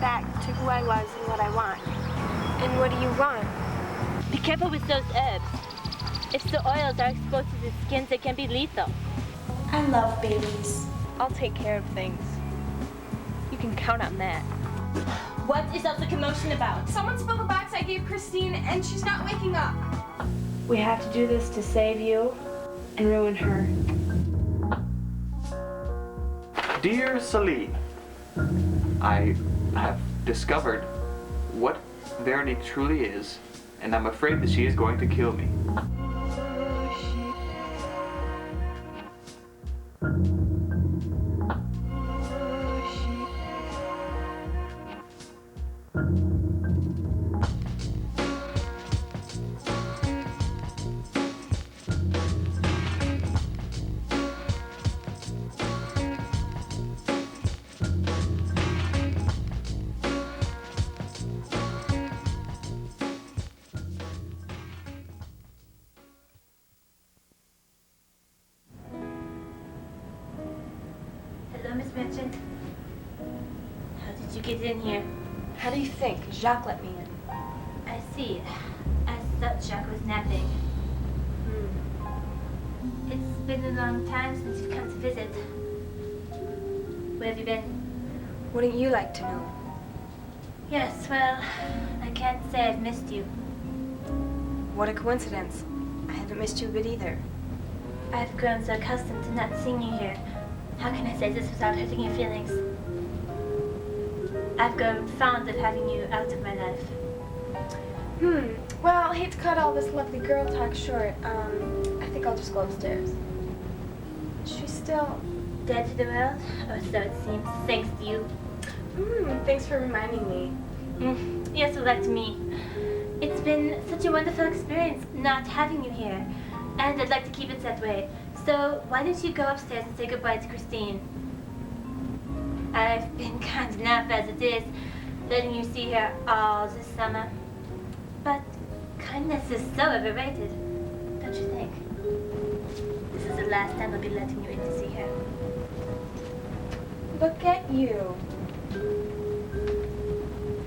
back to who I was and what I want. And what do you want? Be careful with those herbs. If the oils are exposed to the skin, they can be lethal. I love babies. I'll take care of things. You can count on that. What is all the commotion about? Someone spilled the box I gave Christine, and she's not waking up. We have to do this to save you and ruin her. Dear Selene, I have discovered what Veronique truly is, and I'm afraid that she is going to kill me. Hello, Miss Merchant. How did you get in here? How do you think? Jacques let me in. I see. I thought Jacques was napping. It's been a long time since you've come to visit. Where have you been? Wouldn't you like to know? Yes, well, I can't say I've missed you. What a coincidence. I haven't missed you a bit either. I've grown so accustomed to not seeing you here. How can I say this without hurting your feelings? I've grown fond of having you out of my life. Well, I hate to cut all this lovely girl talk short. I think I'll just go upstairs. She's still... Dead to the world? Or so it seems, thanks to you. Thanks for reminding me. Yes, well, that to me. It's been such a wonderful experience not having you here, and I'd like to keep it that way. So why don't you go upstairs and say goodbye to Christine? I've been kind enough as it is, letting you see her all this summer. But kindness is so overrated, don't you think? This is the last time I'll be letting you in to see her. Look at you.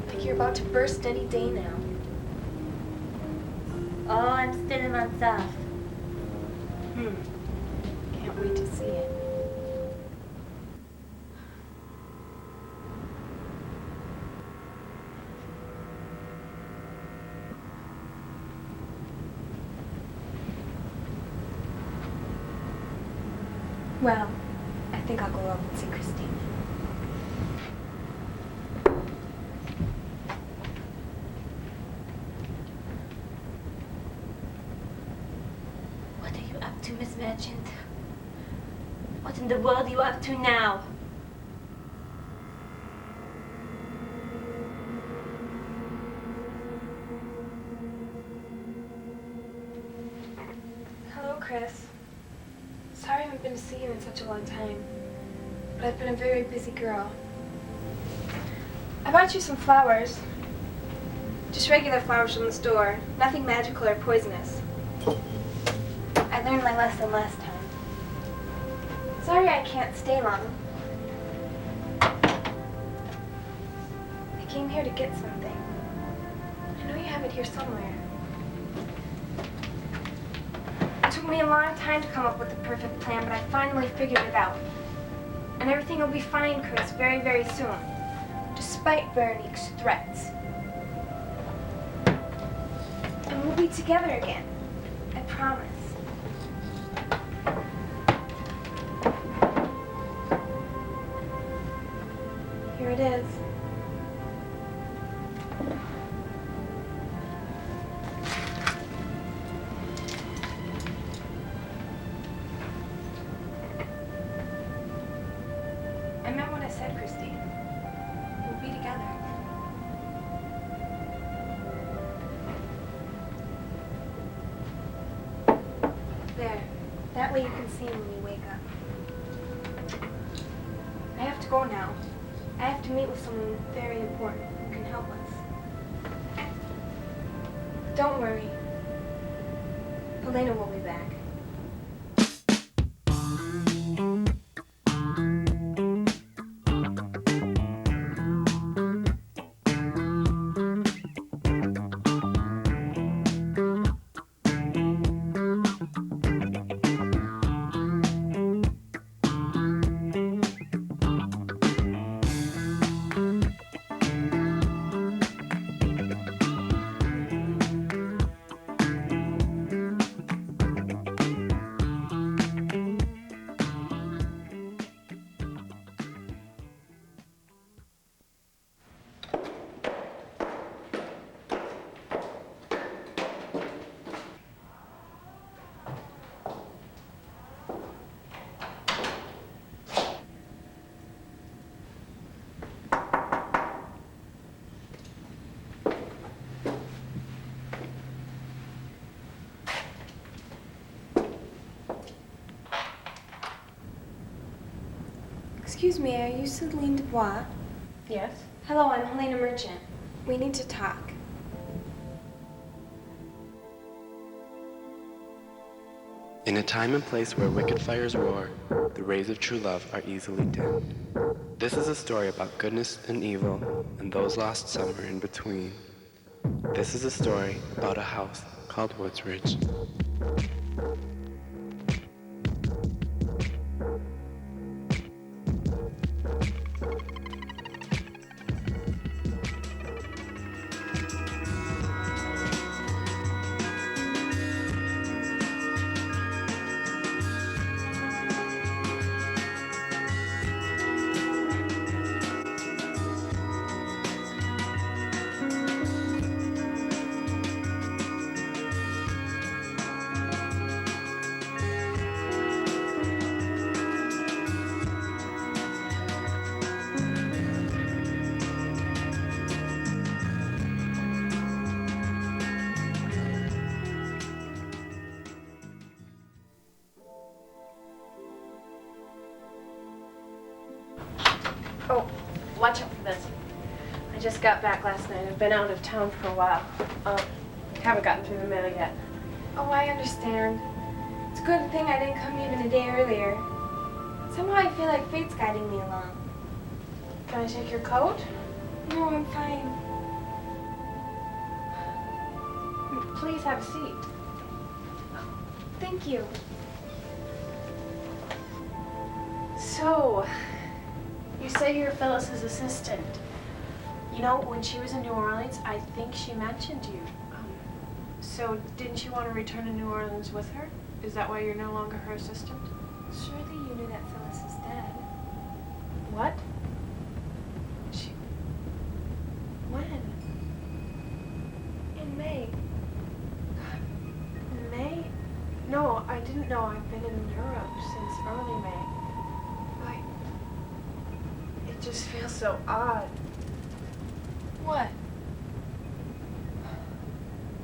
Like you're about to burst any day now. Oh, I'm still a month off. Can't wait to see it. Well, I think I'll go up and see Christine. What are you up to, Miss Merchant? What in the world are you up to now? Hello, Chris. Sorry I haven't been to see you in such a long time, but I've been a very busy girl. I bought you some flowers. Just regular flowers from the store. Nothing magical or poisonous. I learned my lesson last time. Sorry I can't stay long. I came here to get something. I know you have it here somewhere. It took me a long time to come up with the perfect plan, but I finally figured it out. And everything will be fine, Chris, very, very soon. Despite Veronique's threats. And we'll be together again. I promise. Here it is. I meant what I said, Christine. We'll be together. There. That way you can see when you wake up. I have to go now. I have to meet with someone very important who can help us. Don't worry. Helena will be back. Excuse me, are you Selene Dubois? Yes? Hello, I'm Helena Merchant. We need to talk. In a time and place where wicked fires roar, the rays of true love are easily dimmed. This is a story about goodness and evil, and those lost somewhere in between. This is a story about a house called WoodsRidge. Oh, watch out for this. I just got back last night. I've been out of town for a while. Haven't gotten through the mail yet. Oh, I understand. It's a good thing I didn't come even a day earlier. Somehow I feel like fate's guiding me along. Can I take your coat? No, I'm fine. Please have a seat. Thank you. So, you say you're Phyllis's assistant. You know, when she was in New Orleans, I think she mentioned you. So, didn't you want to return to New Orleans with her? Is that why you're no longer her assistant? Surely you knew that Phyllis is dead. What? When? In May. May? No, I didn't know. I've been in Europe since early May. It just feels so odd. What?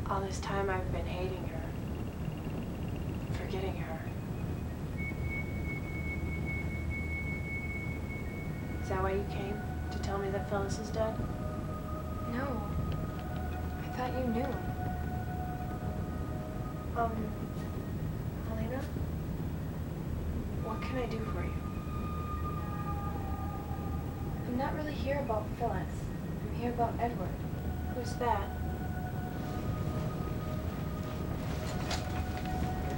All this time I've been hating her. Forgetting her. Is that why you came? To tell me that Phyllis is dead? No. I thought you knew. Helena? What can I do for you? I'm not really here about Phyllis. I'm here about Edward. Who's that?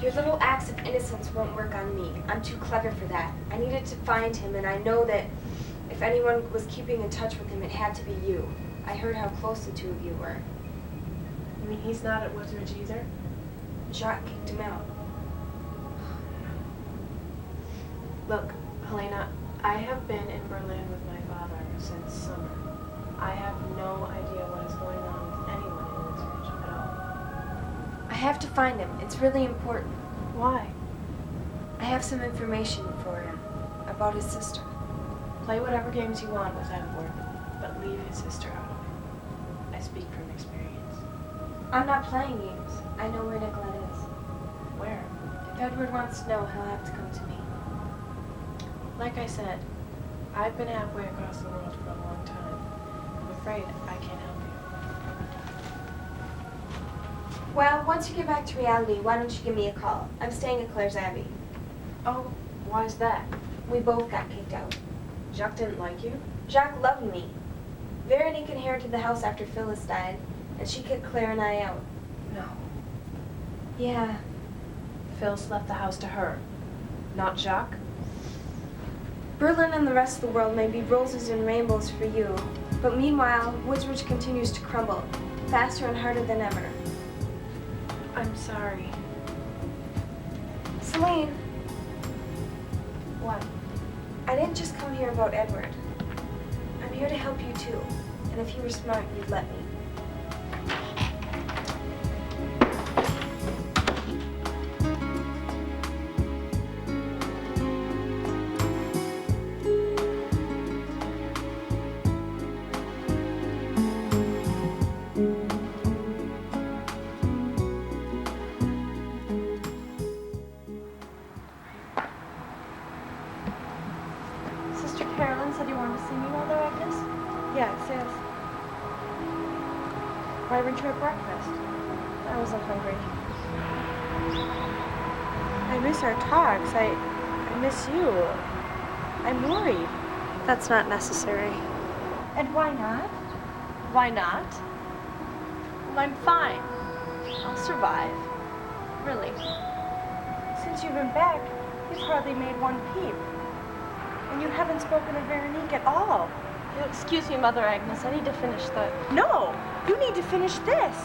Your little acts of innocence won't work on me. I'm too clever for that. I needed to find him, and I know that if anyone was keeping in touch with him, it had to be you. I heard how close the two of you were. You mean he's not at WoodsRidge either? Jacques kicked him out. Look, Helena, I have been in Berlin with my father since summer. I have no idea what is going on with anyone in WoodsRidge at all. I have to find him. It's really important. Why? I have some information for him about his sister. Play whatever games you want with Edward, but leave his sister out of it. I speak from experience. I'm not playing games. I know where Nicolette is. Where? If Edward wants to know, he'll have to come to me. Like I said, I've been halfway across the world for a long time. I'm afraid I can't help you. Well, once you get back to reality, why don't you give me a call? I'm staying at Claire's Abbey. Oh, why's that? We both got kicked out. Jacques didn't like you? Jacques loved me. Veronique inherited the house after Phyllis died, and she kicked Claire and I out. No. Yeah. Phyllis left the house to her, not Jacques? Berlin and the rest of the world may be roses and rainbows for you, but meanwhile, WoodsRidge continues to crumble, faster and harder than ever. I'm sorry. Selene, What? I didn't just come here about Edward. I'm here to help you too, and if you were smart, you'd let me. Sister starving to at breakfast. I wasn't hungry. I miss our talks. I miss you. I'm worried. That's not necessary. And why not? Why not? Well, I'm fine. I'll survive. Really. Since you've been back, you've hardly made one peep. And you haven't spoken of Veronique at all. Excuse me, Mother Agnes, I need to finish the... No! You need to finish this!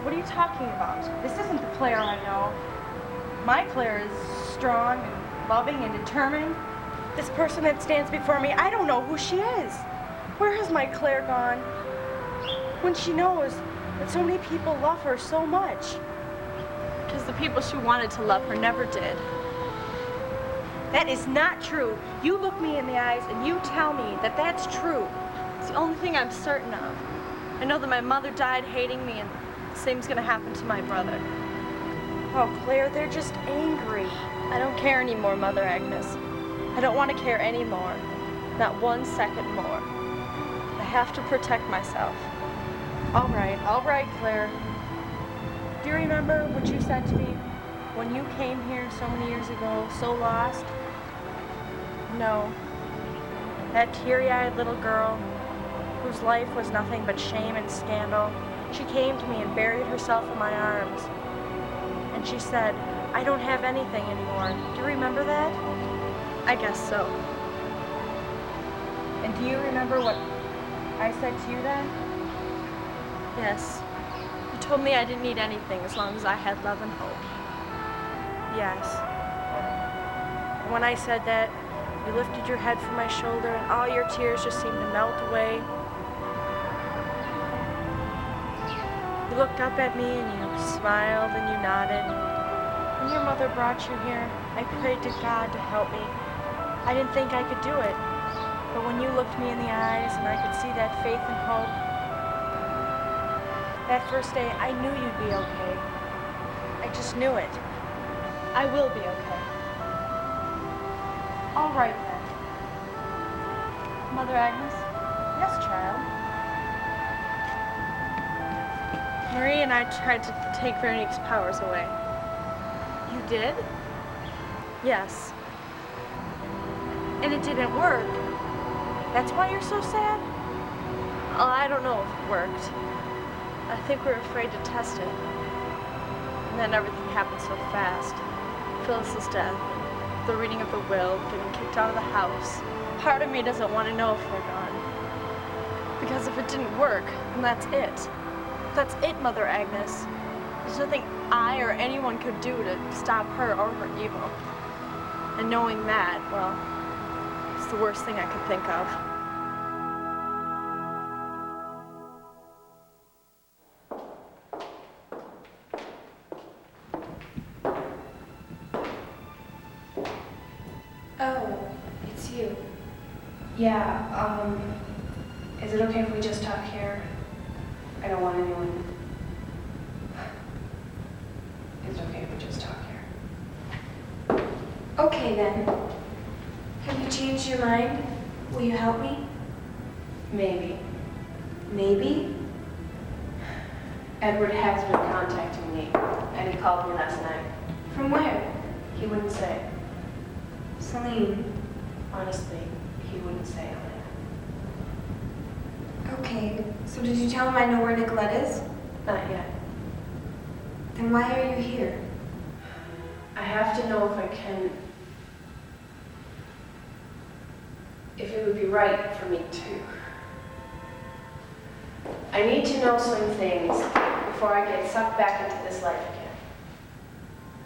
What are you talking about? This isn't the Claire I know. My Claire is strong and loving and determined. This person that stands before me, I don't know who she is. Where has my Claire gone? When she knows that so many people love her so much. Because the people she wanted to love her never did. That is not true. You look me in the eyes and you tell me that that's true. It's the only thing I'm certain of. I know that my mother died hating me and the same's gonna happen to my brother. Oh, Claire, they're just angry. I don't care anymore, Mother Agnes. I don't want to care anymore. Not 1 second more. I have to protect myself. All right, Claire. Do you remember what you said to me when you came here so many years ago, so lost? No. That teary-eyed little girl whose life was nothing but shame and scandal, she came to me and buried herself in my arms. And she said, I don't have anything anymore. Do you remember that? I guess so. And do you remember what I said to you then? Yes. You told me I didn't need anything as long as I had love and hope. Yes. And when I said that, you lifted your head from my shoulder and all your tears just seemed to melt away. You looked up at me and you smiled and you nodded. When your mother brought you here, I prayed to God to help me. I didn't think I could do it. But when you looked me in the eyes and I could see that faith and hope, that first day I knew you'd be okay. I just knew it. I will be okay. All right then. Mother Agnes? Yes, child. Marie and I tried to take Veronique's powers away. You did? Yes. And it didn't work. That's why you're so sad? Oh, I don't know if it worked. I think we were afraid to test it. And then everything happened so fast. Phyllis's death, the reading of the will, getting kicked out of the house. Part of me doesn't want to know if we're gone. Because if it didn't work, then that's it. That's it, Mother Agnes. There's nothing I or anyone could do to stop her or her evil. And knowing that, well, it's the worst thing I could think of. Oh, it's you. Yeah, is it okay if we just talk here? I don't want anyone. Is it okay if we just talk here? Okay then. Have you changed your mind? Will you help me? Maybe. Maybe? Edward has been contacting me, and he called me last night. From where? He wouldn't say. Selene. Honestly, he wouldn't say. Okay, so did you tell him I know where Nicolette is? Not yet. Then why are you here? I have to know if I can... if it would be right for me to. I need to know some things before I get sucked back into this life again.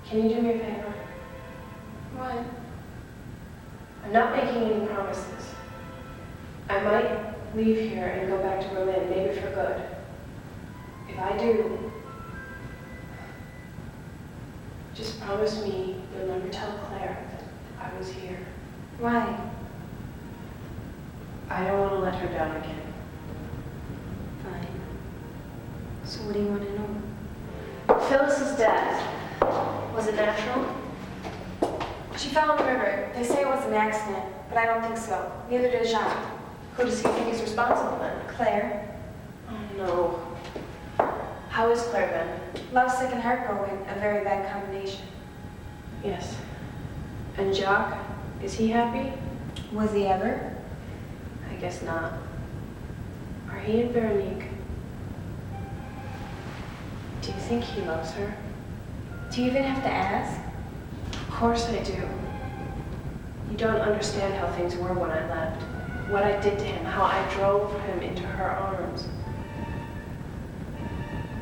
Can you do me a favor? What? I'm not making any promises. I might leave here and go back to Berlin, maybe for good. If I do, just promise me you'll never tell Claire that I was here. Why? I don't want to let her down again. Fine. So what do you want to know? Phyllis's death, was it natural? She fell in the river. They say it was an accident, but I don't think so. Neither does Jacques. Who does he think is responsible then? Claire. Oh no. How is Claire then? Lovesick and heartbroken, a very bad combination. Yes. And Jacques, is he happy? Was he ever? I guess not. Are he and Veronique? Do you think he loves her? Do you even have to ask? Of course I do. You don't understand how things were when I left. What I did to him, how I drove him into her arms.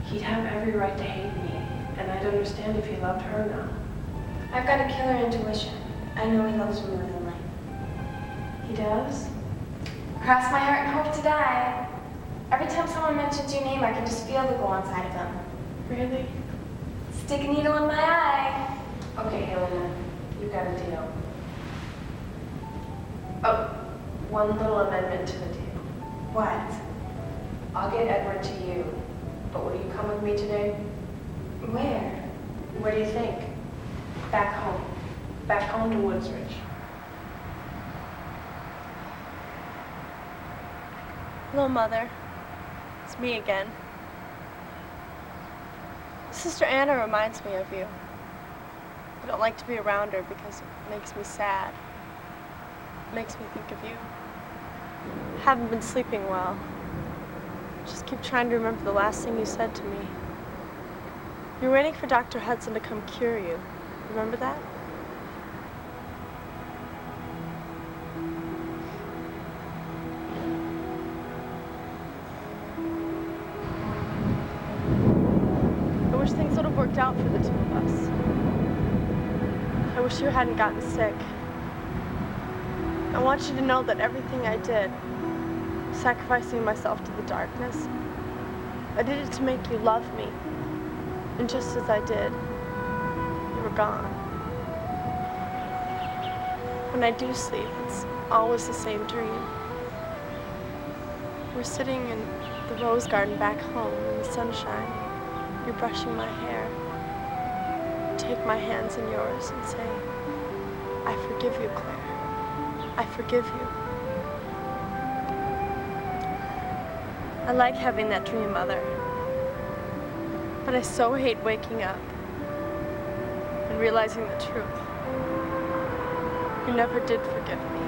He'd have every right to hate me, and I'd understand if he loved her now. I've got a killer intuition. I know he loves me more than life. He does? Cross my heart and hope to die. Every time someone mentions your name, I can just feel the glow inside of them. Really? Stick a needle in my eye. Okay, Helena, you got a deal. Oh, one little amendment to the deal. What? I'll get Edward to you, but will you come with me today? Where? Where do you think? Back home. Back home to WoodsRidge. Hello, Mother. It's me again. Sister Anna reminds me of you. I don't like to be around her because it makes me sad. It makes me think of you. I haven't been sleeping well. Just keep trying to remember the last thing you said to me. You were waiting for Dr. Hudson to come cure you. Remember that? I wish things would have worked out for the two of us. I wish you hadn't gotten sick. I want you to know that everything I did, sacrificing myself to the darkness, I did it to make you love me. And just as I did, you were gone. When I do sleep, it's always the same dream. We're sitting in the rose garden back home in the sunshine. You're brushing my hair. You take my hands in yours and say, I forgive you, Claire. I forgive you. I like having that dream, Mother. But I so hate waking up and realizing the truth. You never did forgive me.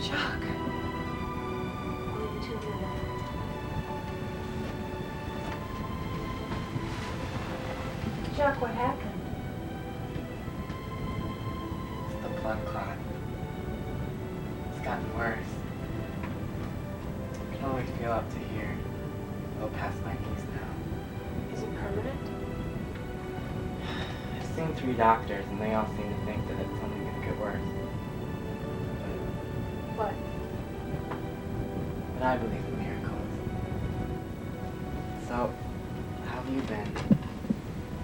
Jacques. Only the two of you left. Jacques, what happened? It's the blood clot. It's gotten worse. I can only feel up to here. Low past my knees now. Is it permanent? I've seen 3 doctors and they all seem to think that it's only going to get worse. What? But I believe in miracles. So, how have you been?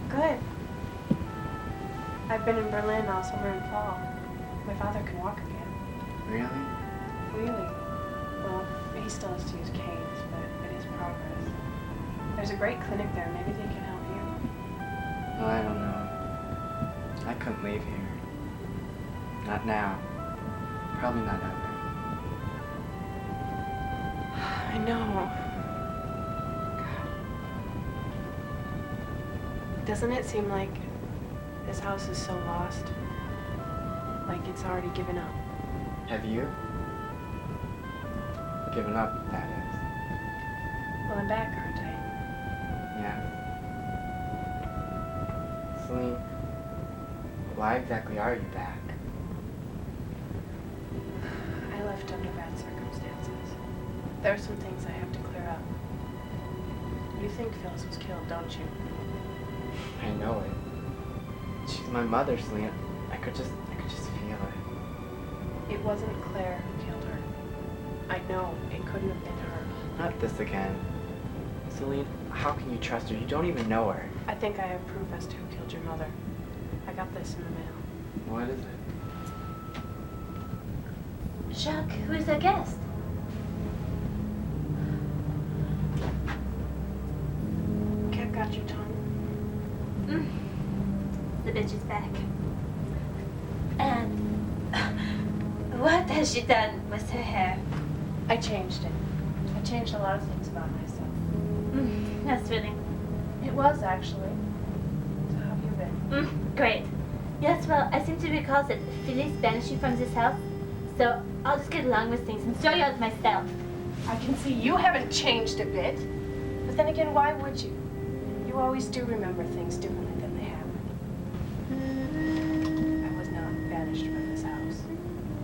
Good. I've been in Berlin all summer and fall. My father can walk again. Really? Really? Well, he still has to use canes, but it is progress. There's a great clinic there. Maybe they can help you. Well, I don't know. I couldn't leave here. Not now. Probably not ever. I know. Doesn't it seem like this house is so lost? Like it's already given up? Have you? Given up, that is. Well, I'm back, aren't I? Yeah. Selene, why exactly are you back? I left under bad circumstances. There are some things I have to clear up. You think Phyllis was killed, don't you? I know it. She's my mother, Selene. I could just feel it. It wasn't Claire who killed her. I know it couldn't have been her. Not this again. Selene, how can you trust her? You don't even know her. I think I have proof as to who killed your mother. I got this in the mail. What is it? Jacques, who is our guest? your tongue? The bitch is back. And what has she done with her hair? I changed it. I changed a lot of things about myself. That's really It was, actually. So how have you been? great. Yes, well, I seem to recall that Phyllis banished you from this house, so I'll just get along with things and show you out myself. I can see you haven't changed a bit. But then again, why would you? You always do remember things differently than they happened. I was not banished from this house.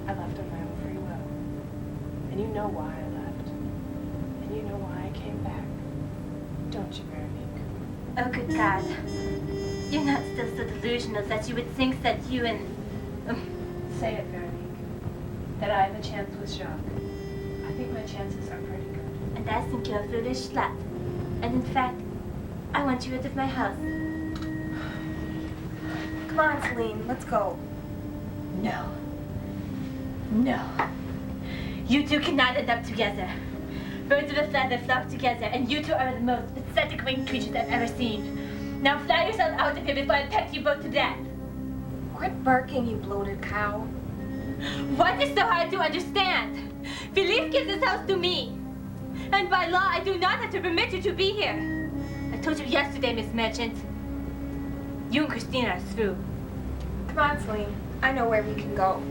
I left on my own free will. And you know why I left. And you know why I came back. Don't you, Veronique? Oh, good God. You're not still so delusional that you would think that you and... Say it, Veronique. That I have a chance with Jacques. I think my chances are pretty good. And I think you're a foolish slut. And in fact, I want you out of my house. Come on, Selene, let's go. No. No. You two cannot end up together. Birds of a feather flock together, and you two are the most pathetic winged creatures I've ever seen. Now fly yourself out of here before I peck you both to death. Quit barking, you bloated cow. What is so hard to understand? Philippe gives this house to me. And by law, I do not have to permit you to be here. I told you yesterday, Miss Merchant. You and Christina are through. Come on, Selene. I know where we can go.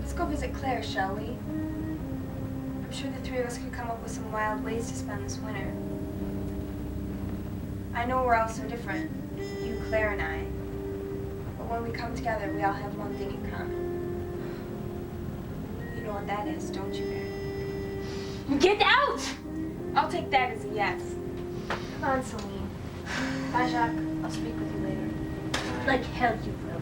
Let's go visit Claire, shall we? I'm sure the three of us could come up with some wild ways to spend this winter. I know we're all so different, you, Claire, and I. But when we come together, we all have one thing in common. You know what that is, don't you, Veronique? Get out! I'll take that as a yes. Come on, Selene. Bye, Jacques. I'll speak with you later. Like hell you will.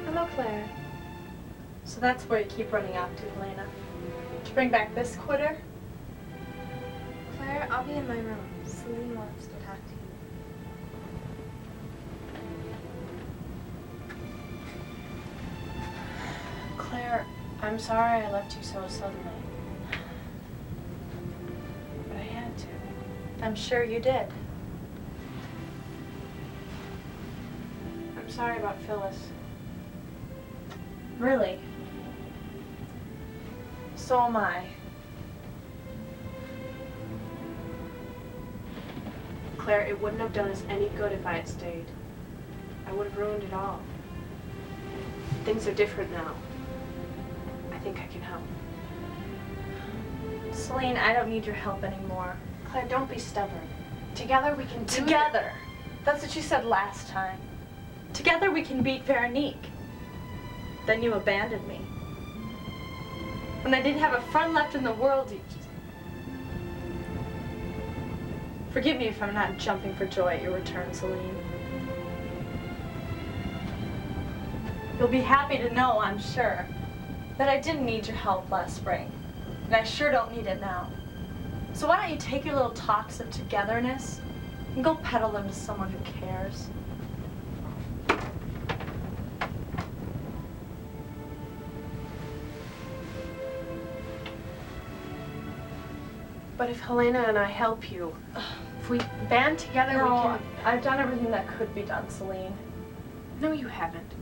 Hello, Claire. So that's where you keep running off to, Helena. To bring back this quitter? Claire, I'll be in my room. Selene wants to talk to you. Claire, I'm sorry I left you so suddenly. But I had to. I'm sure you did. I'm sorry about Phyllis. Really? So am I. Claire, it wouldn't have done us any good if I had stayed. I would have ruined it all. Things are different now. I think I can help. Selene, I don't need your help anymore. Claire, don't be stubborn. Together we can do it. Together! That's what you said last time. Together we can beat Veronique. Then you abandoned me. When I didn't have a friend left in the world, you just... Forgive me if I'm not jumping for joy at your return, Selene. You'll be happy to know, I'm sure, that I didn't need your help last spring. And I sure don't need it now. So why don't you take your little talks of togetherness and go peddle them to someone who cares? But if Helena and I help you, if we band together, we can... I've done everything that could be done, Selene. No, you haven't.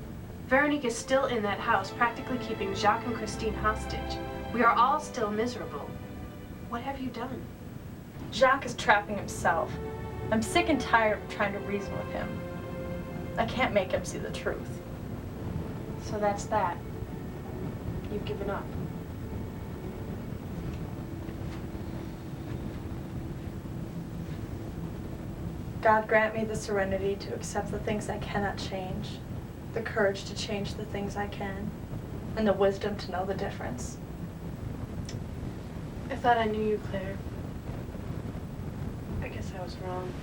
Veronique is still in that house, practically keeping Jacques and Christine hostage. We are all still miserable. What have you done? Jacques is trapping himself. I'm sick and tired of trying to reason with him. I can't make him see the truth. So that's that. You've given up. God grant me the serenity to accept the things I cannot change, the courage to change the things I can, and the wisdom to know the difference. I thought I knew you, Claire. I guess I was wrong.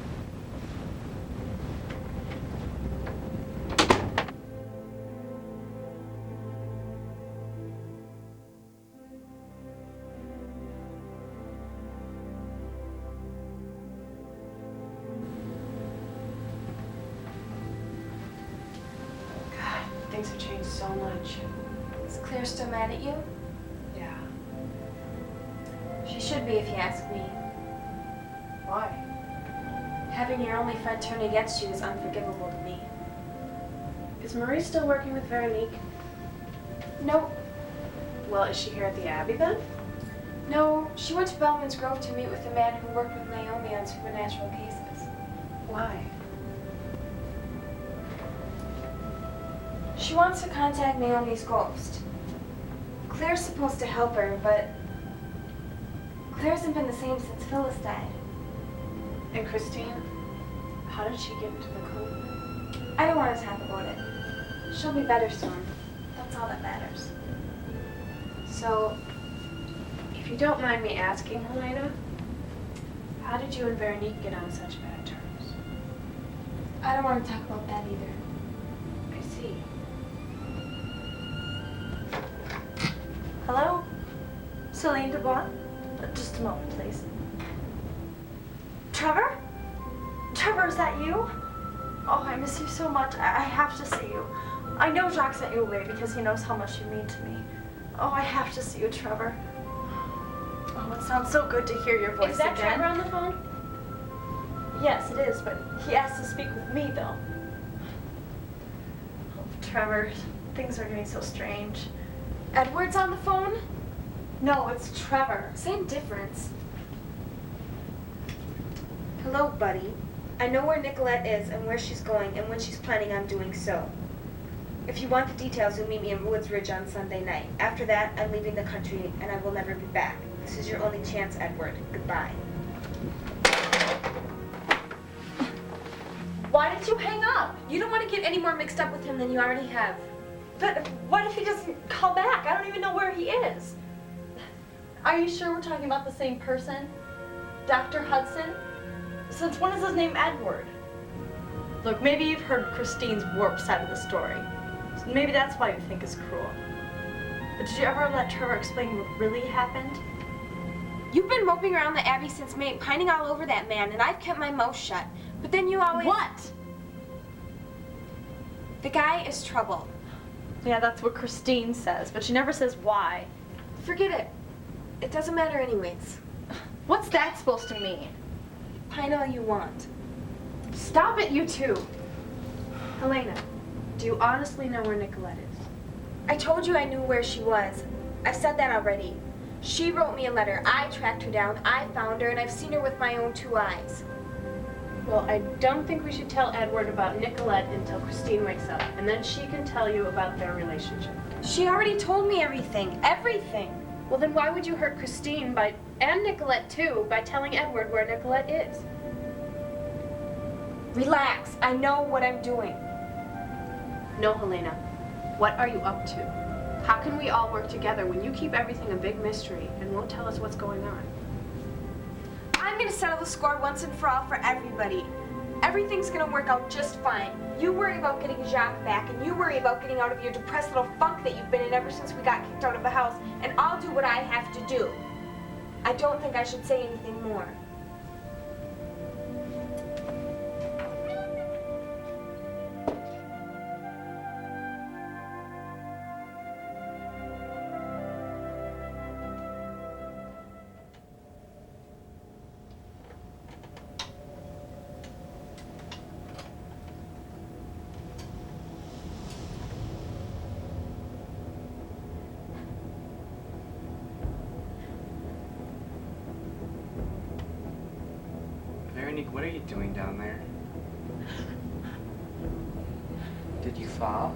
things have changed so much. Is Claire still mad at you? Yeah. She should be if you ask me. Why? Having your only friend turn against you is unforgivable to me. Is Marie still working with Veronique? Nope. Well, is she here at the Abbey then? No, she went to Bellman's Grove to meet with the man who worked with Naomi on supernatural cases. Why? She wants to contact Naomi's ghost. Claire's supposed to help her, but Claire hasn't been the same since Phyllis died. And Christine? How did she get into the coma? I don't want to talk about it. She'll be better soon. That's all that matters. So, if you don't mind me asking, Helena, how did you and Veronique get on such bad terms? I don't want to talk about that either. I see. Hello? Selene Dubois? Just a moment, please. Trevor? Trevor, is that you? Oh, I miss you so much. I have to see you. I know Jacques sent you away because he knows how much you mean to me. Oh, I have to see you, Trevor. Oh, it sounds so good to hear your voice again. Is that Trevor on the phone? Yes, it is, but he asked to speak with me, though. Oh, Trevor, things are getting so strange. Edward's on the phone? No, it's Trevor. Same difference. Hello, buddy. I know where Nicolette is and where she's going and when she's planning on doing so. If you want the details, you'll meet me in WoodsRidge on Sunday night. After that, I'm leaving the country and I will never be back. This is your only chance, Edward. Goodbye. Why did you hang up? You don't want to get any more mixed up with him than you already have. But what if he doesn't call back? I don't even know where he is. Are you sure we're talking about the same person? Dr. Hudson? Since when is his name Edward? Look, maybe you've heard Christine's warped side of the story. Maybe that's why you think it's cruel. But did you ever let Trevor explain what really happened? You've been moping around the Abbey since May, pining all over that man, and I've kept my mouth shut. But then you always... What? The guy is trouble. Yeah, that's what Christine says, but she never says why. Forget it. It doesn't matter anyways. What's that supposed to mean? Pine all you want. Stop it, you two. Helena, do you honestly know where Nicolette is? I told you I knew where she was. I've said that already. She wrote me a letter. I tracked her down. I found her, and I've seen her with my own 2 eyes. Well, I don't think we should tell Edward about Nicolette until Christine wakes up, and then she can tell you about their relationship. She already told me everything. Everything. Well, then why would you hurt Christine and Nicolette too, by telling Edward where Nicolette is? Relax. I know what I'm doing. No, Helena. What are you up to? How can we all work together when you keep everything a big mystery and won't tell us what's going on? I'm gonna settle the score once and for all for everybody. Everything's gonna work out just fine. You worry about getting Jacques back, and you worry about getting out of your depressed little funk that you've been in ever since we got kicked out of the house, and I'll do what I have to do. I don't think I should say anything more. Veronique, what are you doing down there? Did you fall?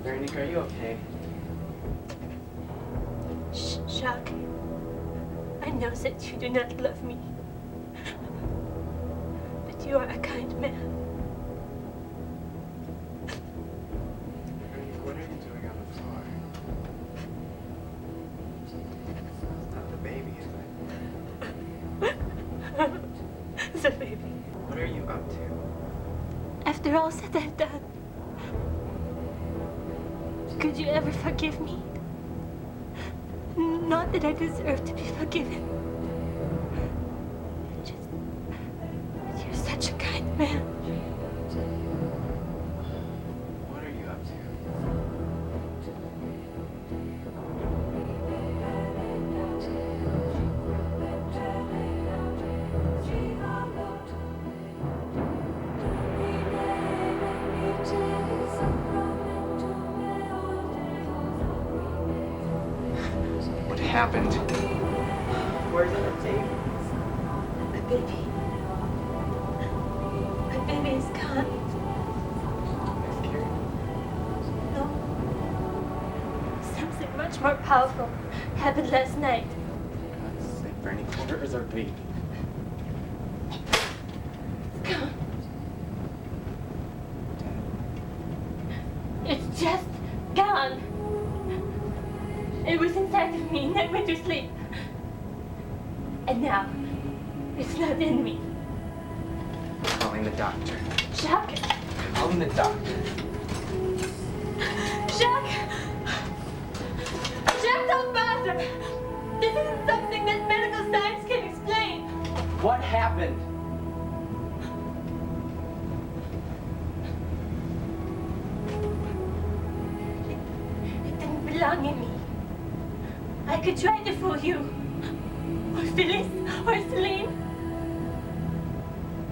Veronique, are you okay? Jacques, I know that you do not love me, but you are a kind man. Veronique, what are you doing on the floor? It's not the baby, is it? The baby. What are you up to? After all said and done, could you ever forgive me? Not that I deserve to be forgiven. Just, you're such a kind man. happened? Where's the tape? My baby. My baby is gone. I'm scared. No. Something much more powerful happened last night. God's sake, Veronique, where is our baby? It's gone. It's just gone. It was inside of me and I went to sleep. And now, it's not in me. Calling the doctor. Jacques! Calling the doctor. Jacques! Jacques, don't bother! This isn't something that medical science can explain. What happened? It didn't belong in me. I could try to fool you. Or Phyllis, or Selene.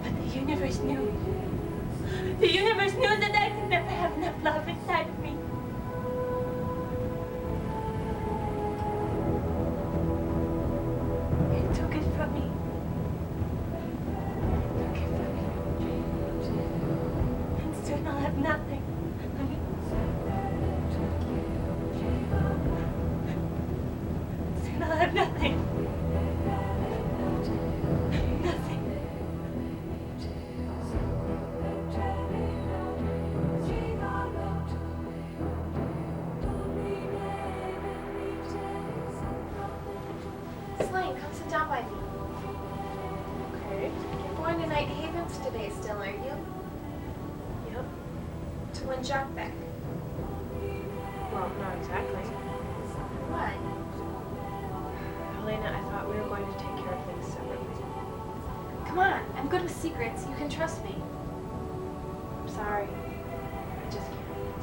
But the universe knew. The universe knew that I could never have enough love inside of me. It took it from me. It took it from me. And soon I'll have nothing. Soon I'll have nothing. Nothing. Selene, come sit down by me. Okay. You're going to Night Havens today still, aren't you? Yep. To win Jacques back. Well, not exactly. Why? Helena, I thought we were going to take care of things separately. Come on, I'm good with secrets. You can trust me. I'm sorry. I just can't.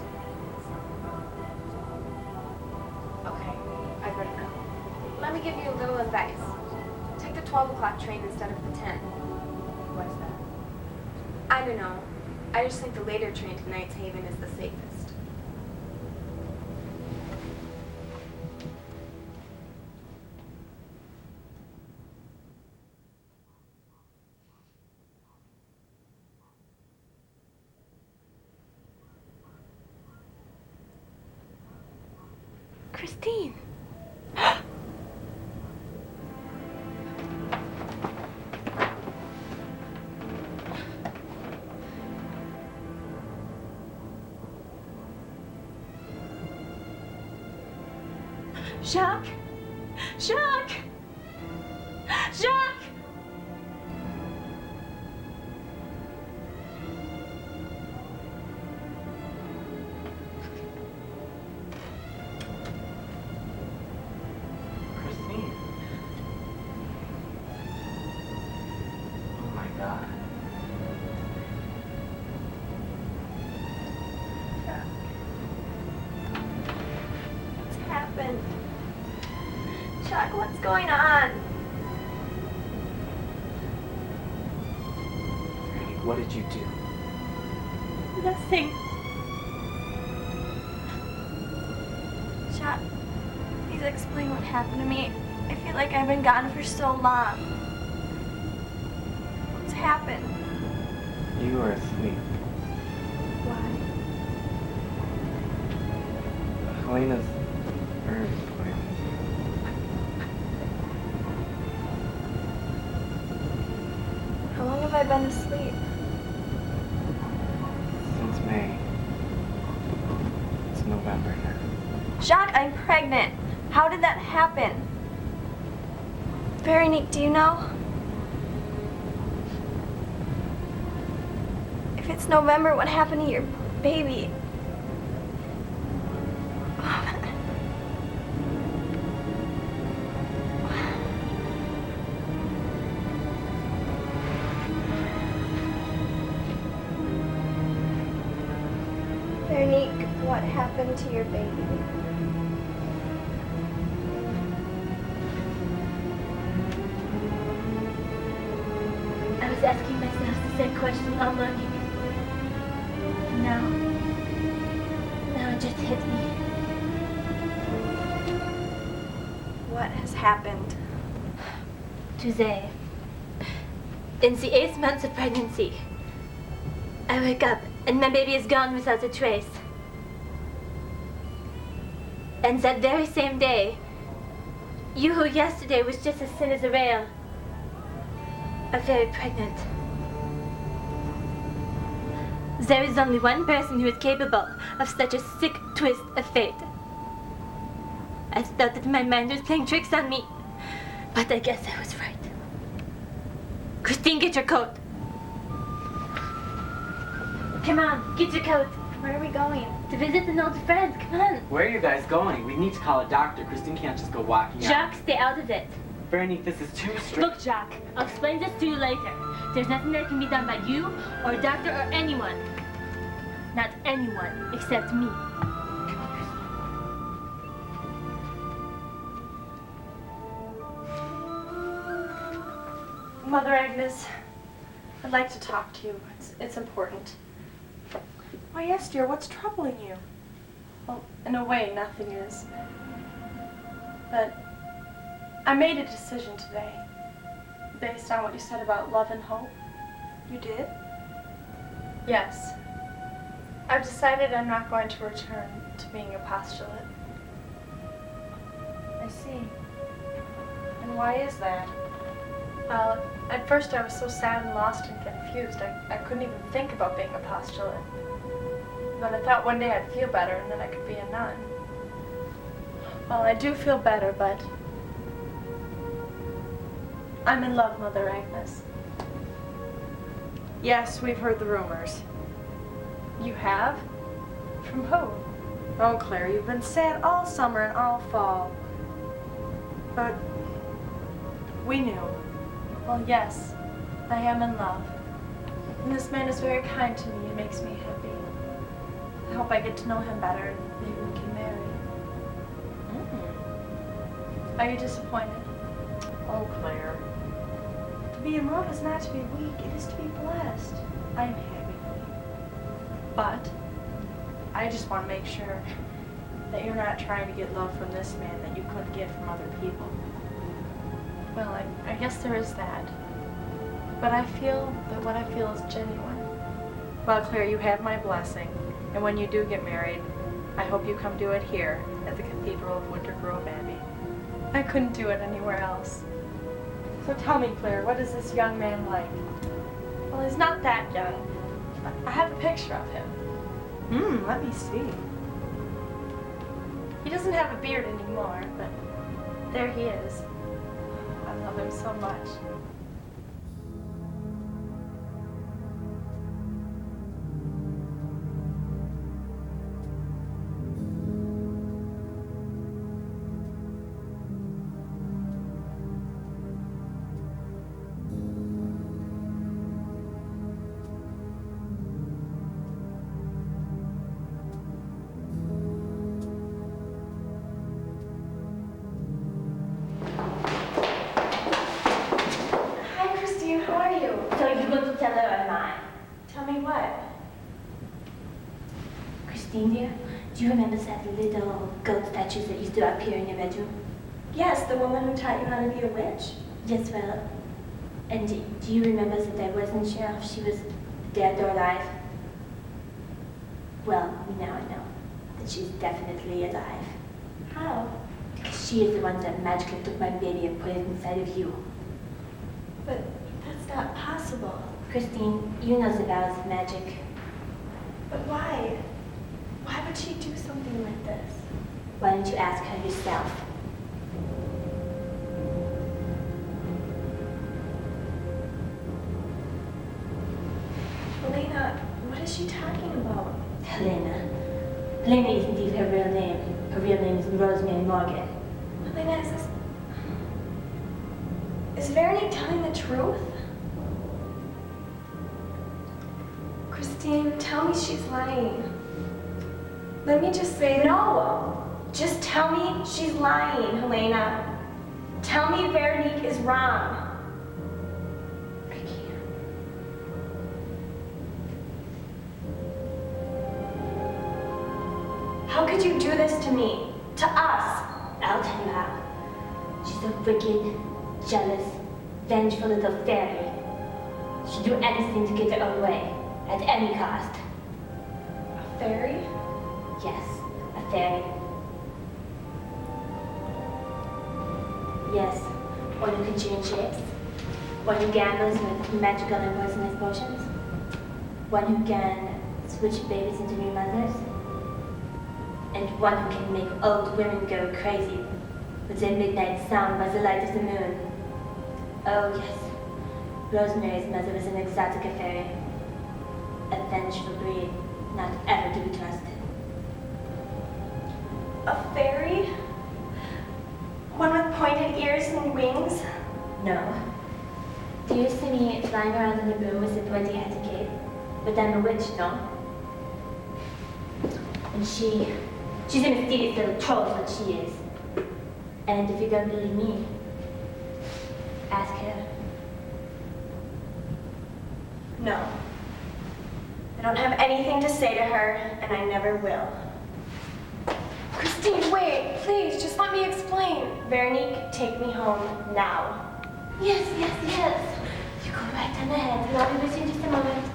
Okay, I better go. Let me give you a little advice. Take the 12 o'clock train instead of the 10. Why's that? I don't know. I just think the later train to Night's Haven is the safest. Christine. Jacques! Jacques! Jacques! Christine. Oh my God. What's happened? Jacques, what's going on? Veronique, what did you do? Nothing. Jacques, please explain what happened to me. I feel like I've been gone for so long. What's happened? You were asleep. Why? Helena's very poisoned. How long have I been asleep? Since May. It's November now. Jacques, I'm pregnant. How did that happen? Veronique, do you know? If it's November, what happened to your baby? Veronique, what happened to your baby? I was asking myself the same question all morning. And now it just hit me. What has happened? Today, in the 8th month of pregnancy, I wake up and my baby is gone without a trace. And that very same day, you who yesterday was just as thin as a rail, are very pregnant. There is only one person who is capable of such a sick twist of fate. I thought that my mind was playing tricks on me, but I guess I was right. Christine, get your coat. Come on, get your coat. Where are we going? To visit an old friend, come on. Where are you guys going? We need to call a doctor. Christine can't just go walking out. Jacques, stay out of it. Veronique, this is too strict. Look, Jacques, I'll explain this to you later. There's nothing that can be done by you, or a doctor, or anyone. Not anyone, except me. Mother Agnes, I'd like to talk to you. It's important. Why, yes, dear, what's troubling you? Well, in a way, nothing is. But I made a decision today, based on what you said about love and hope. You did? Yes. I've decided I'm not going to return to being a postulate. I see. And why is that? Well, at first I was so sad and lost and confused, I couldn't even think about being a postulate. But I thought one day I'd feel better and then I could be a nun. Well, I do feel better, but I'm in love, Mother Agnes. Yes, we've heard the rumors. You have? From who? Oh, Claire, you've been sad all summer and all fall. But we knew. Well, yes, I am in love. And this man is very kind to me and makes me happy. I hope I get to know him better and maybe we can marry. Are you disappointed? Oh, Claire. To be in love is not to be weak, it is to be blessed. I am happy. But I just want to make sure that you're not trying to get love from this man that you couldn't get from other people. Well, I guess there is that. But I feel that what I feel is genuine. Well, Claire, you have my blessing. And when you do get married, I hope you come do it here at the Cathedral of Winter Grove Abbey. I couldn't do it anywhere else. So tell me, Claire, what is this young man like? Well, he's not that young. I have a picture of him. Let me see. He doesn't have a beard anymore, but there he is. I love him so much. Christine, dear, do you remember that little goat statues that used to appear in your bedroom? Yes, the woman who taught you how to be a witch. Yes, well, and do you remember that I wasn't sure if she was dead or alive? Well, now I know that she's definitely alive. How? Because she is the one that magically took my baby and put it inside of you. But that's not possible. Christine, you know the powers of magic. But why? Why would she do something like this? Why don't you ask her yourself? Helena, what is she talking about? Helena. Helena is indeed her real name. Her real name is Rosemary Morgan. Helena, is Veronique telling the truth? Christine, tell me she's lying. Let me just say no. Just tell me she's lying, Helena. Tell me Veronique is wrong. I can't. How could you do this to me? To us? I'll tell you how. She's a wicked, jealous, vengeful little fairy. She'd do anything to get her own way, at any cost. A fairy? Yes, a fairy. Yes, one who can change shapes. One who gambles with magical and poisonous potions. One who can switch babies into new mothers. And one who can make old women go crazy with their midnight song by the light of the moon. Oh yes, Rosemary's mother was an exotic fairy. A vengeful breed, not ever to be trusted. A fairy? One with pointed ears and wings? No. Do you see me flying around in the room with the pointy hat and cape? But I'm a witch, no? And she's a mysterious little troll is what she is. And if you don't believe me, ask her. No. I don't have anything to say to her, and I never will. Christine, wait, please, just let me explain. Veronique, take me home now. Yes, yes, yes. You go right on ahead, and I'll be with you in just a moment.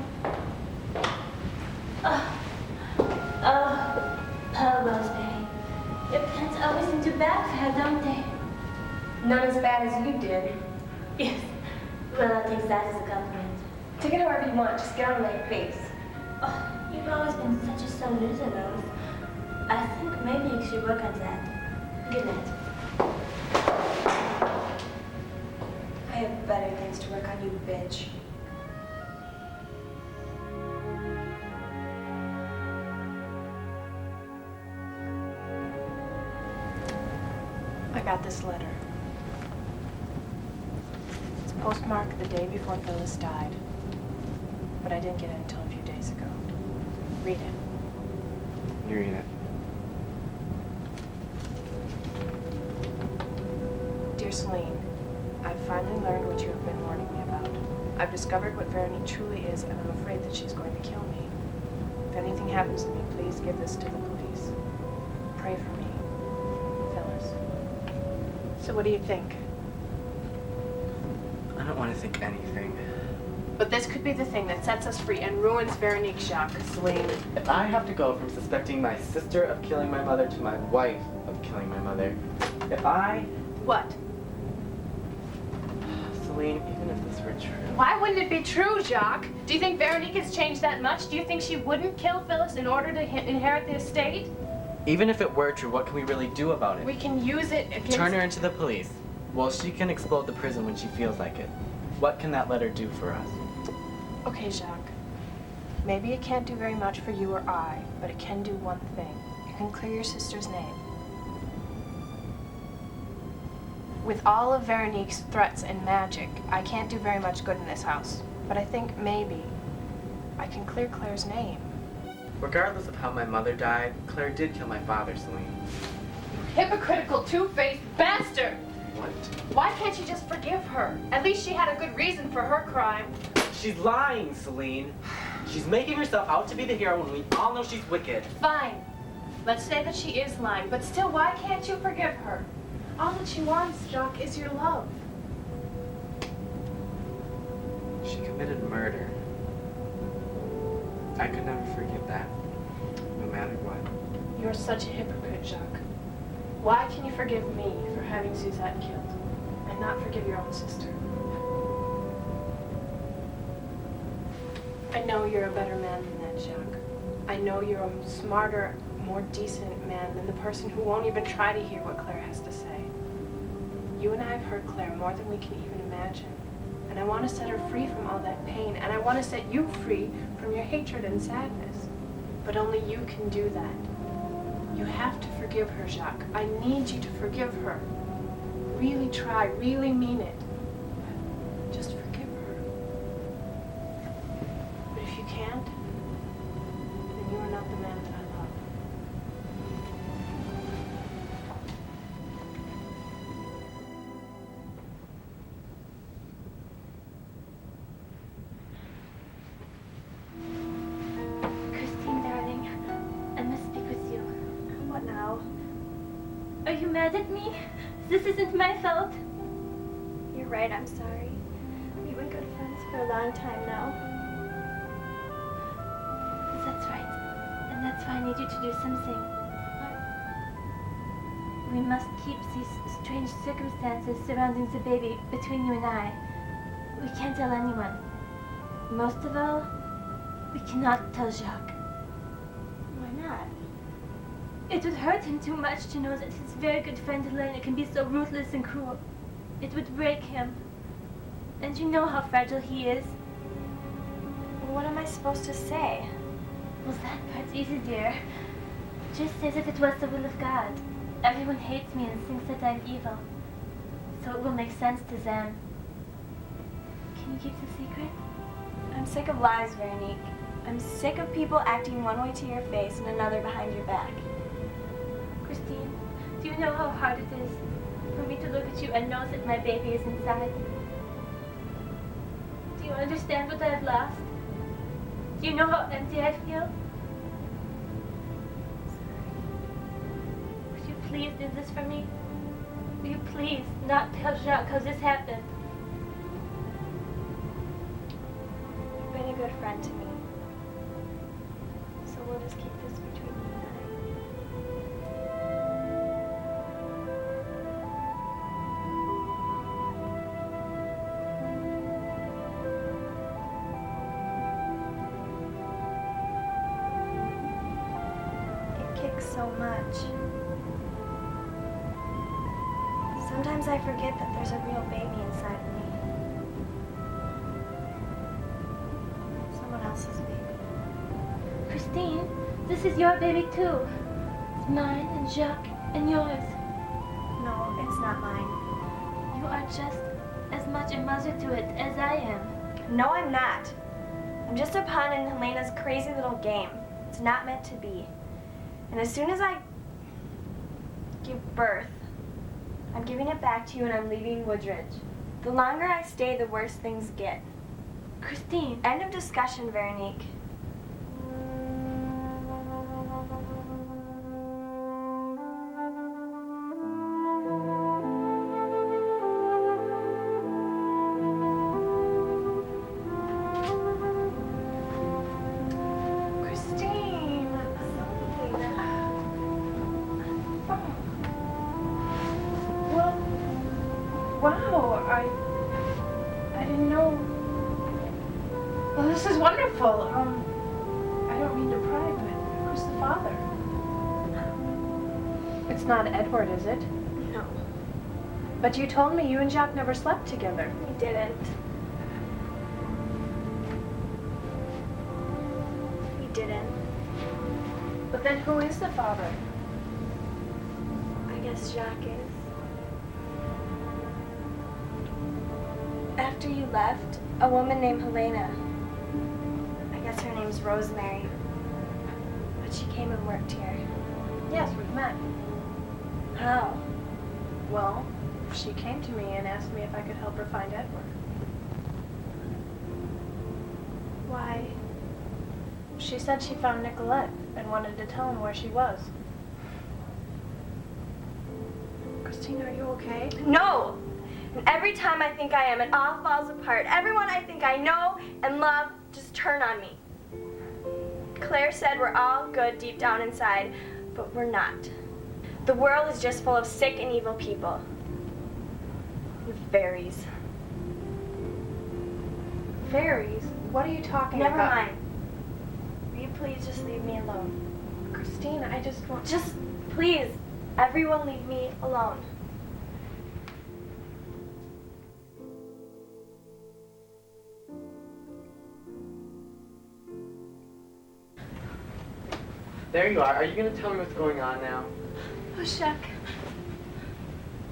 Oh, poor Rosemary. Your plans always seem to backfire, don't they? None as bad as you did. Yes. Well, I'll take that as a compliment. Take it however you want, just get on my face. Oh, you've always been such a son loser, Rose. I think maybe you should work on that. Good night. I have better things to work on, you bitch. I got this letter. It's postmarked the day before Phyllis died, but I didn't get it until a few days ago. Read it. You read it. Dear Selene, I've finally learned what you have been warning me about. I've discovered what Veronique truly is, and I'm afraid that she's going to kill me. If anything happens to me, please give this to the police. Pray for me. Phyllis. So what do you think? I don't want to think anything. But this could be the thing that sets us free and ruins Veronique, Jacques. Celine, if I have to go from suspecting my sister of killing my mother to my wife of killing my mother, if I... What? Celine, even if this were true... Why wouldn't it be true, Jacques? Do you think Veronique has changed that much? Do you think she wouldn't kill Phyllis in order to inherit the estate? Even if it were true, what can we really do about it? We can use it against... Turn her into the police. Well, she can explode the prison when she feels like it. What can that letter do for us? Okay, Jacques. Maybe it can't do very much for you or I, but it can do one thing. It can clear your sister's name. With all of Veronique's threats and magic, I can't do very much good in this house. But I think maybe I can clear Claire's name. Regardless of how my mother died, Claire did kill my father, Celine. Hypocritical, two-faced bastard! What? Why can't you just forgive her? At least she had a good reason for her crime. She's lying, Celine. She's making herself out to be the hero when we all know she's wicked. Fine. Let's say that she is lying, but still, why can't you forgive her? All that she wants, Jacques, is your love. She committed murder. I could never forgive that, no matter what. You're such a hypocrite, Jacques. Why can you forgive me for having Suzette killed, and not forgive your own sister? I know you're a better man than that, Jacques. I know you're a smarter, more decent man than the person who won't even try to hear what Claire has to say. You and I have hurt Claire more than we can even imagine. And I want to set her free from all that pain, and I want to set you free from your hatred and sadness. But only you can do that. You have to forgive her, Jacques. I need you to forgive her. Really try, really mean it. Just forgive her. But if you can't, then you are not the man that I love. Christine, darling, I must speak with you. What now? Are you mad at me This isn't my fault. You're right, I'm sorry. We've been good friends for a long time now. That's right. And that's why I need you to do something. We must keep these strange circumstances surrounding the baby between you and I. We can't tell anyone. Most of all, we cannot tell Jacques. Why not? It would hurt him too much to know that his very good friend Helena can be so ruthless and cruel. It would break him. And you know how fragile he is. What am I supposed to say? Well, that part's easy, dear. Just as if it was the will of God. Everyone hates me and thinks that I'm evil. So it will make sense to them. Can you keep the secret? I'm sick of lies, Veronique. I'm sick of people acting one way to your face and another behind your back. Christine, do you know how hard it is for me to look at you and know that my baby is inside? Do you understand what I have lost? Do you know how empty I feel? Would you please do this for me? Will you please not tell Jacques how this happened? You've been a good friend to me. So we'll just keep this between you and I. It kicks so much. Sometimes I forget that there's a real baby inside of me. Someone else's baby. Christine, this is your baby too. It's mine and Jacques and yours. No, it's not mine. You are just as much a mother to it as I am. No, I'm not. I'm just a pawn in Helena's crazy little game. It's not meant to be. And as soon as I give birth, I'm giving it back to you and I'm leaving WoodsRidge. The longer I stay, the worse things get. Christine. End of discussion, Veronique. Christine! Well, wow, I didn't know. Well, this is wonderful. I don't mean to pry, but who's the father? It's not Edward, is it? No, But you told me you and Jacques never slept together. we didn't. We didn't. But then who is the father? I guess Jacques is. After you left, a woman named Helena, I guess her name's Rosemary, but she came and worked here. Yes, we've met. How? Well, she came to me and asked me if I could help her find Edward. Why? She said she found Nicolette and wanted to tell him where she was. Christine, are you okay? No! And every time I think I am, it all falls apart. Everyone I think I know and love just turn on me. Claire said we're all good deep down inside, but we're not. The world is just full of sick and evil people. With fairies. Fairies? What are you talking Never about? mind. Will you please just leave me alone? Christine, I just want... Just please, everyone leave me alone. There you are. Are you going to tell me what's going on now? Oh, Jacques.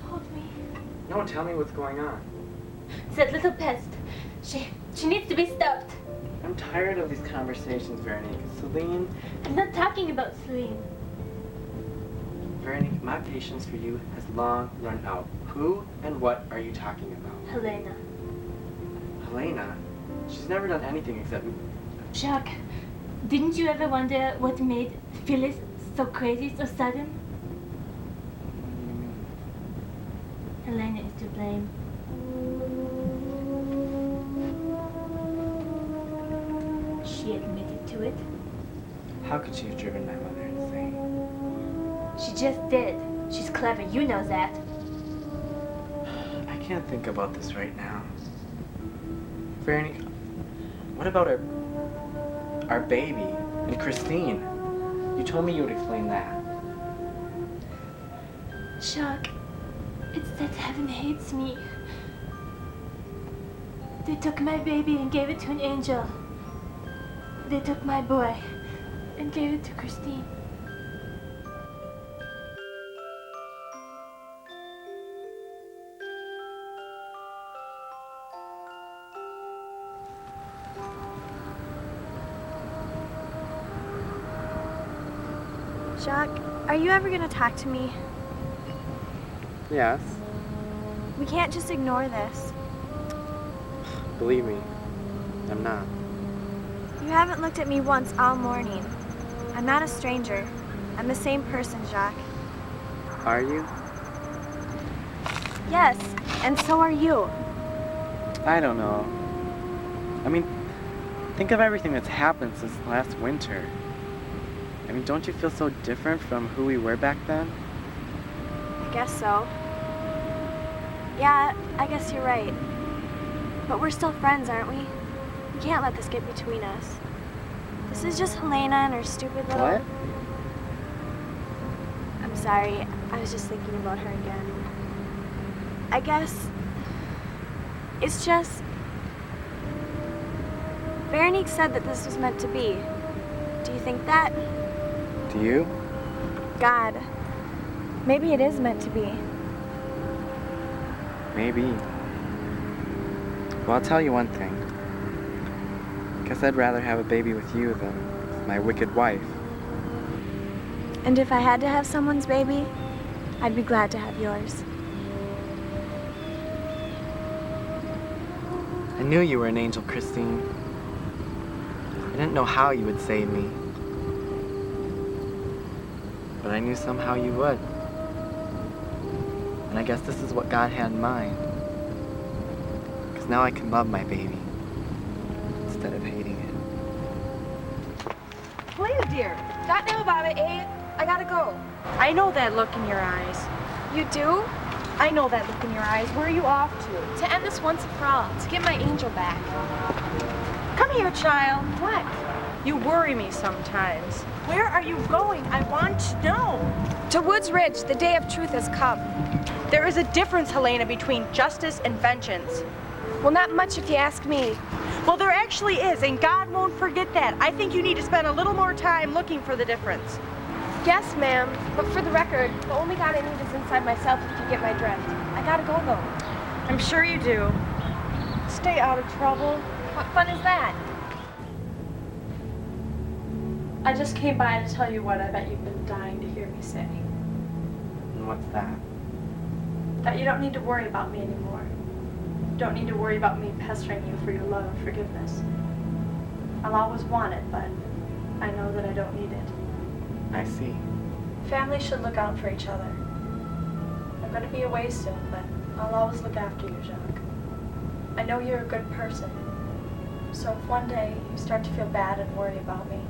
Hold me. No, tell me what's going on. That little pest. She needs to be stopped. I'm tired of these conversations, Veronique. Selene, I'm not talking about Selene. Veronique, my patience for you has long run out. Who and what are you talking about? Helena. Helena? She's never done anything except... Jacques, didn't you ever wonder what made Phyllis so crazy, so sudden? Helena is to blame. She admitted to it. How could she have driven my mother insane? She just did. She's clever, you know that. I can't think about this right now. Veronique, what about our baby and Christine? You told me you would explain that. Jacques, it's that heaven hates me. They took my baby and gave it to an angel. They took my boy and gave it to Christine. Jacques, are you ever gonna talk to me? Yes, We can't just ignore this. believe me, I'm not. You haven't looked at me once all morning. I'm not a stranger. I'm the same person, Jacques. Are you? Yes, and so are you. I don't know. I mean, think of everything that's happened since last winter. I mean, don't you feel so different from who we were back then? I guess so. Yeah, I guess you're right. But we're still friends, aren't we? We can't let this get between us. This is just Helena and her stupid little... What? I'm sorry. I was just thinking about her again. I guess... it's just... Veronique said that this was meant to be. Do you think that? Do you? God. Maybe it is meant to be. Maybe. Well, I'll tell you one thing. Guess I'd rather have a baby with you than with my wicked wife. And if I had to have someone's baby, I'd be glad to have yours. I knew you were an angel, Christine. I didn't know how you would save me. But I knew somehow you would. And I guess this is what God had in mind. Because now I can love my baby instead of hating it. Helena, dear. Got now about it, eh? I gotta go. I know that look in your eyes. You do? I know that look in your eyes. Where are you off to? To end this once and for all. To get my angel back. Come here, child. What? You worry me sometimes. Where are you going? I want to know. To WoodsRidge. The day of truth has come. There is a difference, Helena, between justice and vengeance. Well, not much if you ask me. Well, there actually is, and God won't forget that. I think you need to spend a little more time looking for the difference. Yes, ma'am. But for the record, the only God I need is inside myself, if you get my drift. I gotta go, though. I'm sure you do. Stay out of trouble. What fun is that? I just came by to tell you what I bet you've been dying to hear me say. And what's that? That you don't need to worry about me anymore. You don't need to worry about me pestering you for your love and forgiveness. I'll always want it, but I know that I don't need it. I see. Family should look out for each other. I'm going to be away soon, but I'll always look after you, Jacques. I know you're a good person. So if one day you start to feel bad and worry about me,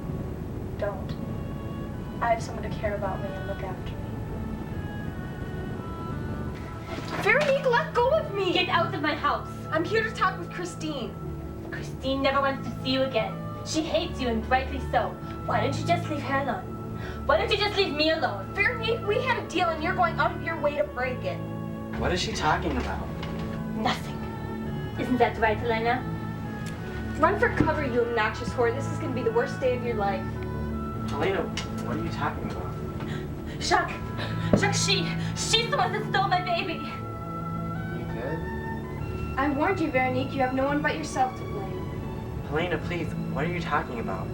don't. I have someone to care about me and look after me. Veronique, let go of me! Get out of my house. I'm here to talk with Christine. Christine never wants to see you again. She hates you, and rightly so. Why don't you just leave her alone? Why don't you just leave me alone? Veronique, we had a deal and you're going out of your way to break it. What is she talking about? Nothing. Isn't that right, Helena? Run for cover, you obnoxious whore. This is going to be the worst day of your life. Helena, what are you talking about? Jacques, she's the one that stole my baby. You did? I warned you, Veronique. You have no one but yourself to blame. Helena, please, what are you talking about?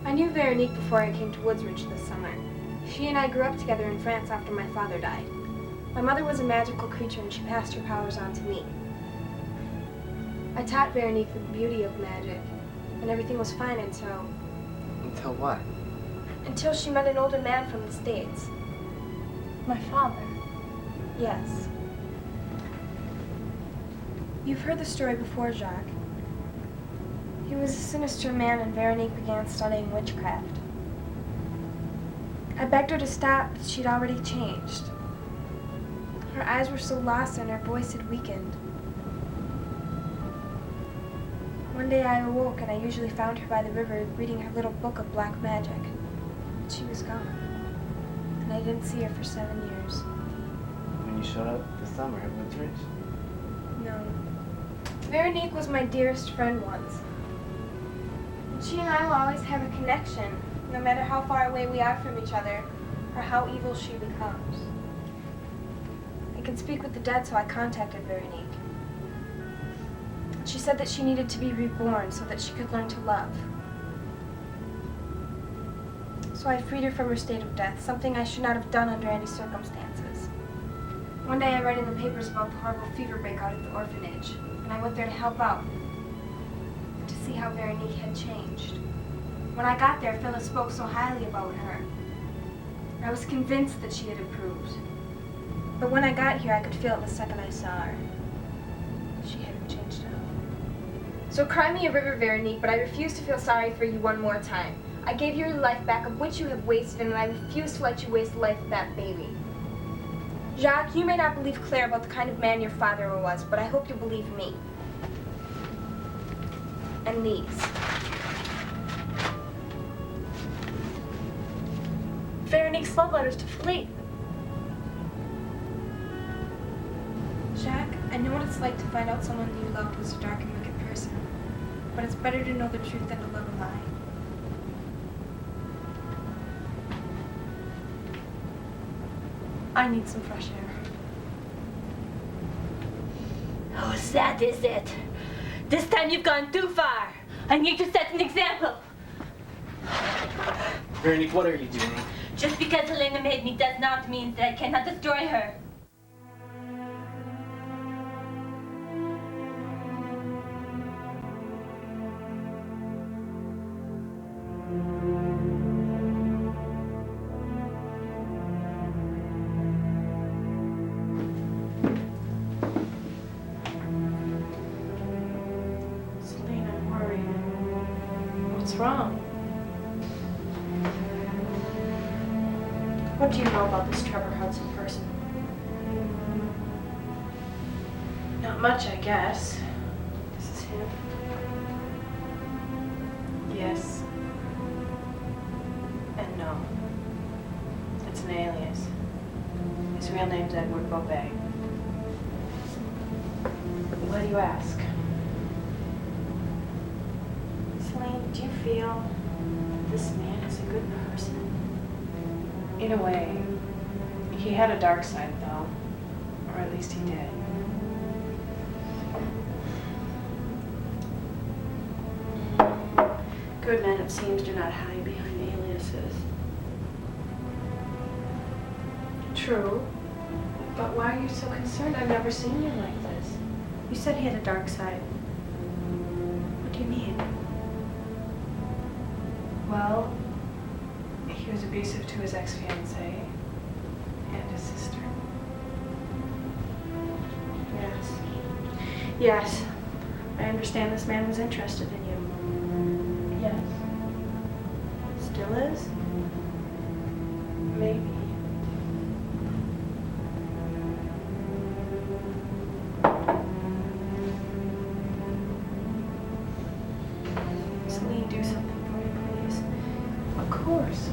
I knew Veronique before I came to WoodsRidge this summer. She and I grew up together in France after my father died. My mother was a magical creature and she passed her powers on to me. I taught Veronique the beauty of magic, and everything was fine until... Until what? Until she met an older man from the States. My father. Yes. You've heard the story before, Jacques. He was a sinister man, and Veronique began studying witchcraft. I begged her to stop, but she'd already changed. Her eyes were so lost and her voice had weakened. One day I awoke and I usually found her by the river reading her little book of black magic. But she was gone, and I didn't see her for 7 years. When you showed up this summer at WoodsRidge? No. Veronique was my dearest friend once. And she and I will always have a connection, no matter how far away we are from each other, or how evil she becomes. I can speak with the dead, so I contacted Veronique. She said that she needed to be reborn so that she could learn to love. So I freed her from her state of death, something I should not have done under any circumstances. One day I read in the papers about the horrible fever breakout at the orphanage, and I went there to help out, and to see how Veronique had changed. When I got there, Phyllis spoke so highly about her. I was convinced that she had improved. But when I got here, I could feel it the second I saw her. She hadn't changed at all. So cry me a river, Veronique, but I refuse to feel sorry for you one more time. I gave you your life back, of which you have wasted, and I refuse to let you waste the life of that baby. Jacques, you may not believe Claire about the kind of man your father was, but I hope you believe me. And these. Veronique's love letters to Philippe. Jacques, I know what it's like to find out someone you loved was a dark and wicked person, but it's better to know the truth than to live a lie. I need some fresh air. Oh, that is it. This time you've gone too far. I need to set an example. Veronique, what are you doing? Just because Helena made me does not mean that I cannot destroy her. Selene, I'm worried. What's wrong? What do you know about this Trevor Hudson person? Not much, I guess. This is him. Yes. And no. It's an alias. His real name's Edward Bobet. Why do you ask? Selene, do you feel that this man is a good person? In a way. He had a dark side, though. Or at least he did. Good men, it seems, do not hide behind aliases. True. But why are you so concerned? I've never seen you like this. You said he had a dark side. What do you mean? Well, he was abusive to his ex-fiancée and his sister. Yes. Yes. I understand this man was interested in you. Yes. Still is? Maybe. Selene, do something for me, please. Of course.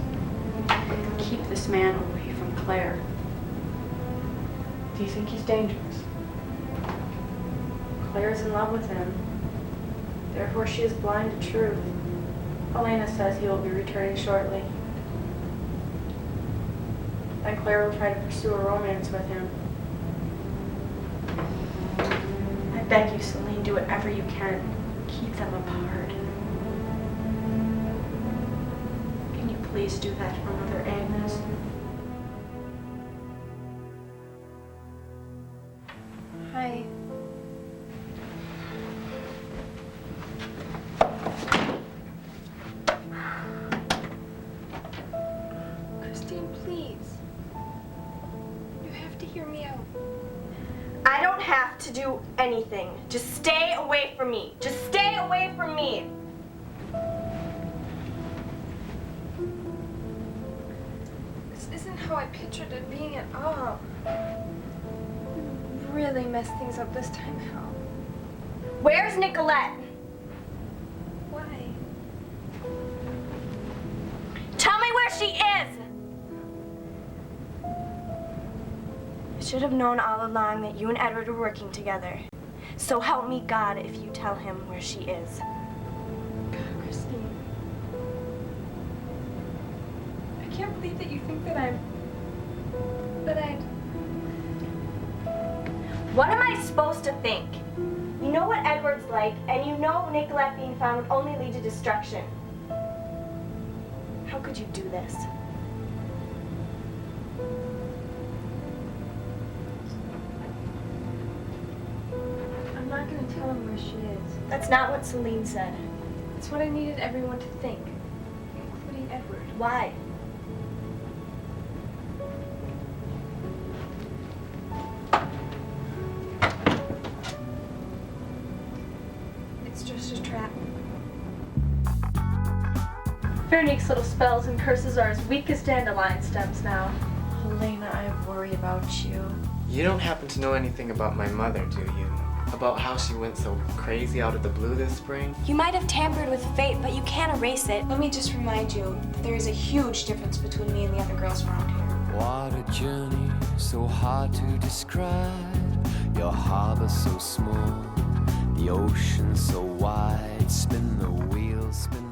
Keep this man away from Claire. Do you think he's dangerous? Claire's in love with him. Therefore, she is blind to truth. Helena says he will be returning shortly. Then Claire will try to pursue a romance with him. I beg you, Selene, do whatever you can. Keep them apart. Can you please do that for Mother Agnes? Hi. Christine, please. You have to hear me out. I don't have to to do anything. Just stay away from me. Just stay away from me. This isn't how I pictured it being at all. You really messed things up this time, Hal. Where's Nicolette? Why? Tell me where she is! I should have known all along that you and Edward were working together. So help me God if you tell him where she is. God, Christine. I can't believe that you think that I'd... What am I supposed to think? You know what Edward's like, and you know Nicolette being found would only lead to destruction. How could you do this? I'm not gonna tell him where she is. That's not what Selene said. It's what I needed everyone to think, including Edward. Why? It's just a trap. Veronique's little spells and curses are as weak as dandelion stems now. Helena, I worry about you. You don't happen to know anything about my mother, do you? About how she went so crazy out of the blue this spring? You might have tampered with fate, but you can't erase it. Let me just remind you that there is a huge difference between me and the other girls around here. What a journey, so hard to describe. Your harbor so small, the ocean so wide. Spin the wheel, spin